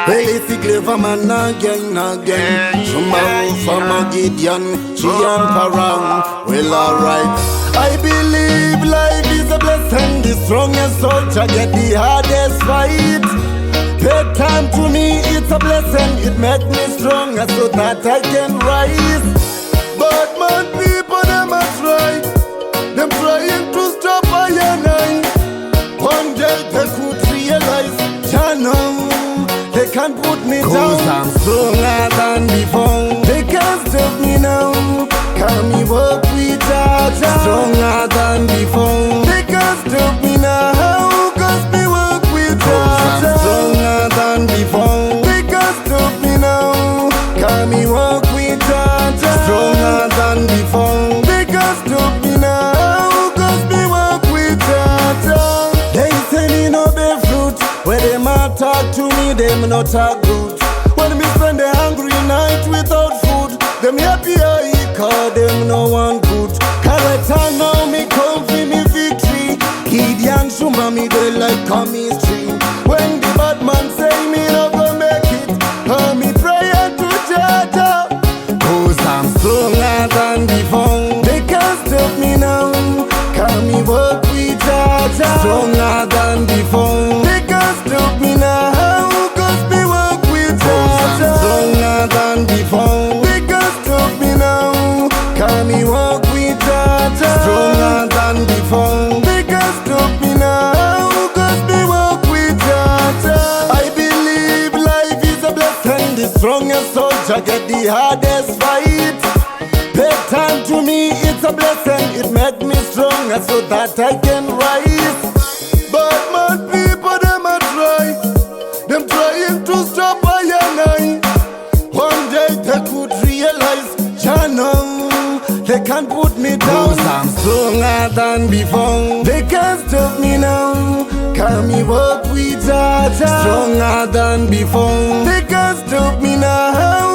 Basically from an again. Tomorrow from a Gideon, she and Parang. Well, alright. I believe life is a blessing. The strongest soldier get the hardest fight. Bedtime to me, it's a blessing. It makes me stronger so that I can rise. But my people, them a try. Them trying to stop I and I. One day they could realize, they can't put me down. 'Cause I'm stronger than before. They can't stop me now. Can me work with Jaja? Stronger than before. They can't stop me now. 'Cause me work with Jaja. I'm stronger than before. They can't stop me now. Can me work with Jaja? Stronger than before. They can't stop me now. 'Cause me work with Jaja. They say me no bear fruit. When them a talk to me, them no talk good. When me spend a hungry night without food, them happy I call them no one good. Character now me come for me victory. Gideon Shumba me they like chemistry. When the bad man say me no go make it, me pray to Jaja. 'Cause I'm stronger than before. They can't stop me now. Can me work with Jaja? Stronger than before. They can't stop me now. 'Cause me work with Jaja. Stronger than before. They can't stop me now. Can me work with Jaja? Stronger than before. They can't stop me now. 'Cause me work with Jaja. I believe life is a blessing. The strongest soldier get the hardest fight. Bedtime to me, it's a blessing. It make me stronger so that I can rise. But my people, them a try. Them trying to stop I and I. One day they could realize, they can't put me down. 'Cause I'm stronger than before. They can't stop me now. Can me work with Jaja? Stronger than before. They can't stop me now.